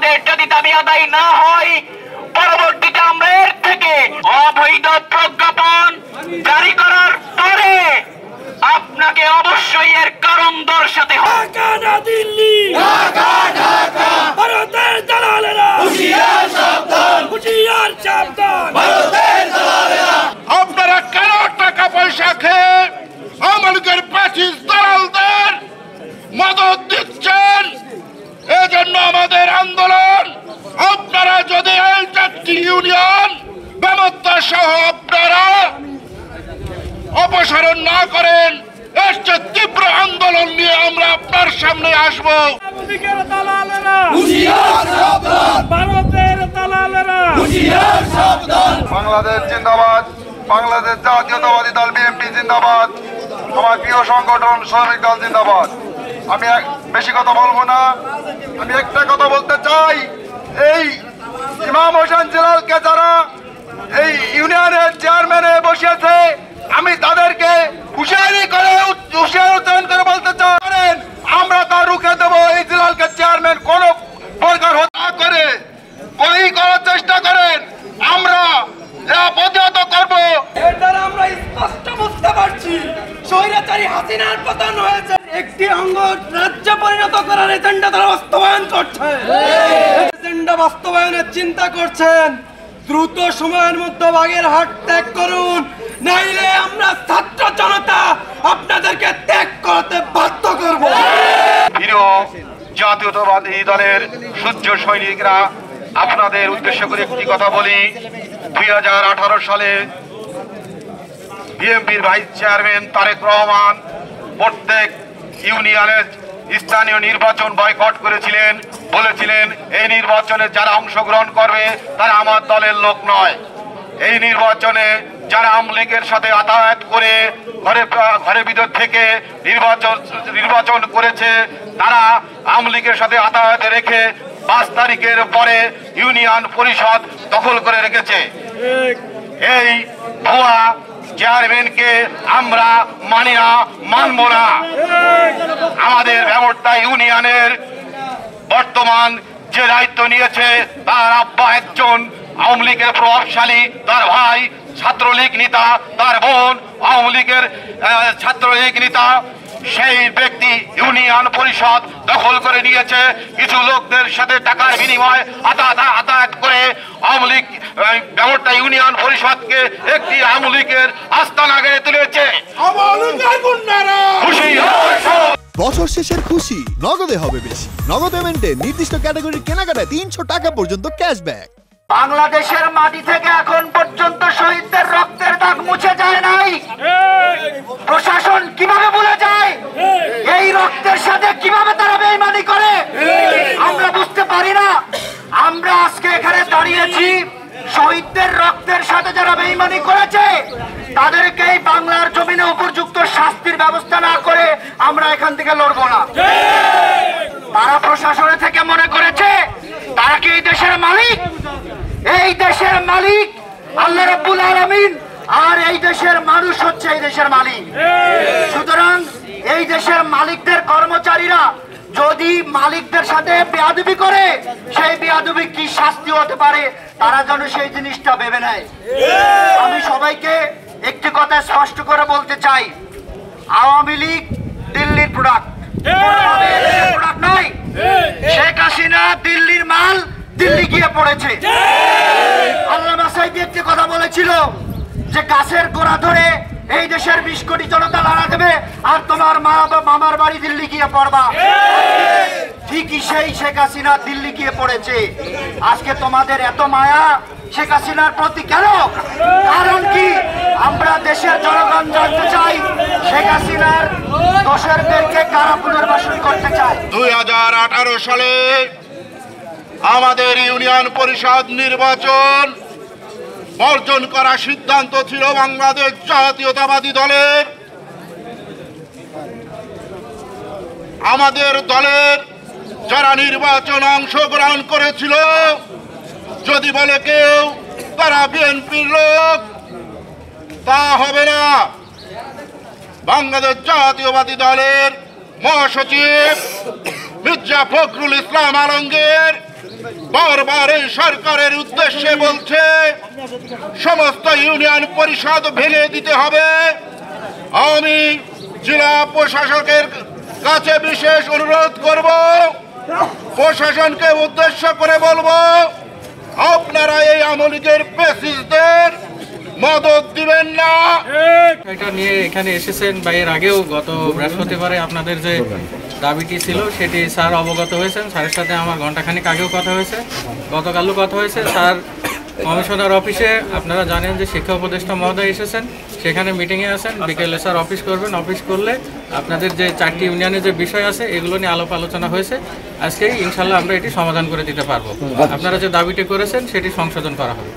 আমাদের যদি দাবি আদায় না হয়, পরবর্তীতে আমরা এর থেকে অবৈধ প্রজ্ঞাপন জারি করার পরে আপনাকে অবশ্যই এর কারণ দর্শাতে হবে। ভারতের দালালেরা হুঁশিয়ার সাবধান, হুঁশিয়ার সাবধান। আপনারা কেন টাকা পয়সা খেয়ে আমাদের প্যাচিস দালালদের মদত দিচ্ছেন? এজন্য আমাদের আন্দোলন। আপনারা যদি এই চারটি ইউনিয়ন ব্যবস্থা সহ আপনারা অপসারণ না করেন, এর চেয়ে তীব্র আন্দোলন নিয়ে আমরা আপনার সামনে আসবো। ভারতের দালালেরা হুঁশিয়ার সাবধান। বাংলাদেশ জিন্দাবাদ, বাংলাদেশ জাতীয়তাবাদী দল বিএনপি জিন্দাবাদ, আমার প্রিয় সংগঠন শ্রমিক দল জিন্দাবাদ। আমি বেশি কথা বলবো না, আমি একটা কথা বলতে চাই। এই ইমাম হোসেন জিলালকে যারা এই ইউনিয়নের চেয়ারম্যানে বসিয়েছে, আমি তাদেরকে হুঁশিয়ারি করে উচ্চারণ করে বলতে চাই, আমরা তা রুখে দেবো। এই জিলালকে চেয়ারম্যান কোন প্রকার হত্যা করে বলি করার চেষ্টা করেন, আমরা প্রতিহত করবো। এর দ্বারা আমরা স্পষ্ট বুঝতে পারছি স্বৈরাচারী হাসিনার পতন হয়েছে। একটি অঙ্গ রাজ্য পরিণত করার এজেন্ডা তারা বাস্তবায়ন করছে। এজেন্ডা বাস্তবায়নের চিন্তা করছেন, দ্রুত সময়ের মধ্যে বাগেরহাট ত্যাগ করুন, নাইলে আমরা ছাত্র জনতা আপনাদেরকে ত্যাগ করতে বাধ্য করব। প্রিয় জাতীয়তাবাদী দলের সূর্য সৈনিকরা, আপনাদের উদ্দেশ্য করে একটি কথা বলি। 2018 সালে বিএনপির ভাইস চেয়ারম্যান তারেক রহমান প্রত্যেক ইউনিয়নের স্থানীয় নির্বাচন বয়কট করেছিলেন, বলেছিলেন এই নির্বাচনে যারা অংশগ্রহণ করবে তারা আমার দলের লোক নয়। এই নির্বাচনে যারা আওয়ামী লীগের সাথে আতায়াত করে ঘরে ভিতর থেকে নির্বাচন করেছে, তারা আওয়ামী লীগের সাথে আতায়াত রেখে 5 তারিখের পরে ইউনিয়ন পরিষদ দখল করে রেখেছে। এই ভুয়া চেয়ারম্যানকে আমরা মানি না, মানব না। আমাদের ব্যবস্থা ইউনিয়নের বর্তমান যে দায়িত্ব নিয়েছে তার আব্বা একজন আওয়ামী লীগের প্রভাবশালী, তার ভাই ছাত্রলীগ নেতা, তার বোন আওয়ামী লীগের ছাত্রলীগ নেতা। সেই ব্যক্তি ইউনিয়ন পরিষদ দখল করে নিয়েছে। কিছু লোকদের সাথে টাকার বিনিময়ে আতায়াত করে আওয়ামী লীগ ব্যবস্থা ইউনিয়ন পরিষদকে একটি আওয়ামী লীগের আস্তানা গড়ে তুলেছে। বছর শেষের খুশি নগদে হবে বেশি। নগদ পেমেন্টে নির্দিষ্ট ক্যাটাগরির কেনাকাটায় 300 টাকা পর্যন্ত ক্যাশব্যাক। বাংলাদেশের মাটি থেকে এখন পর্যন্ত শহীদদের রক্তের দাগ মুছে যায় নাই। প্রশাসন কিভাবে ভুলে যায়? এই রক্তের সাথে কিভাবে তারা বেইমানি করে আমরা বুঝতে পারি না। আমরা আজকে এখানে দাঁড়িয়েছি, শহীদদের রক্তের সাথে যারা বেইমানি করেছে তাদেরকে এই বাংলার জমিনে উপযুক্ত শাস্তির ব্যবস্থা না করে আমরা এখান থেকে লড়বো না। তারা প্রশাসনের থেকে মনে করেছে তারা কি এই দেশের মালিক? এই দেশের মালিক আল্লাহ রাব্বুল আলামিন, আর এই দেশের মানুষ হচ্ছে এই দেশের মালিক। সুতরাং এই দেশের মালিকদের কর্মচারীরা যদি মালিকদের সাথে বেয়াদবি করে, সেই বেয়াদবি কি শাস্তি হতে পারে তারা যেন সেই জিনিসটা ভেবে নেয়। আমি সবাইকে একটি কথা স্পষ্ট করে বলতে চাই, আওয়ামী লীগ দিল্লির প্রোডাক্ট নয়। শেখ হাসিনা দিল্লির মাল, দিল্লি গিয়ে পড়েছে। আল্লামা সাঈদী একটি কথা বলেছিল যে গাছের গোড়া ধরে এই দেশের 20 কোটি জনতা লড়া দেবে আর তোমার মা বা মামার বাড়ি দিল্লি গিয়ে পড়বা। ঠিকই সেই শেখ হাসিনা দিল্লি গিয়ে পড়েছে। আজকে তোমাদের এত মায়া শেখ হাসিনার প্রতি কেন? কারণ কি? আমরা দেশের জনগণ জানতে চাই শেখ হাসিনার দোষরদেরকে কারা পুনর্বাসন করতে চায়। 2018 সালে আমাদের ইউনিয়ন পরিষদ নির্বাচন বর্জন করার সিদ্ধান্ত ছিল বাংলাদেশ জাতীয়তাবাদী দলের। আমাদের দলের যারা নির্বাচন অংশগ্রহণ করেছিল, যদি বলে কেউ তারা বিএনপির লোক, তা হবে না। বাংলাদেশ জাতীয়তাবাদী দলের মহাসচিব মির্জা ফখরুল ইসলাম আলমগীর বারবার এই সরকারের উদ্দেশ্যে বলছে সমস্ত ইউনিয়ন পরিষদ ভেঙে দিতে হবে। আমি জেলা প্রশাসকের কাছে বিশেষ অনুরোধ করব, প্রশাসনকে উদ্দেশ্য করে বলবো, আপনারা এই আওয়ামী লীগের ফ্যাসিস্টদের মদদ দিবেন না। এটা নিয়ে এখানে এসেছেন বা এর আগেও গত বৃহস্পতিবারে আপনাদের যে দাবিটি ছিল সেটি স্যার অবগত হয়েছেন। স্যারের সাথে আমার ঘণ্টাখানিক আগেও কথা হয়েছে, গতকালও কথা হয়েছে। স্যার কমিশনার অফিসে, আপনারা জানেন যে শিক্ষা উপদেষ্টা মহোদয় এসেছেন, সেখানে মিটিংয়ে আছেন। বিকেলে স্যার অফিস করবেন, অফিস করলে আপনাদের যে 4টি ইউনিয়নের যে বিষয় আছে এগুলো নিয়ে আলাপ আলোচনা হয়েছে। আজকেই ইনশাল্লাহ আমরা এটি সমাধান করে দিতে পারবো। আপনারা যে দাবিটি করেছেন সেটি সংশোধন করা হবে।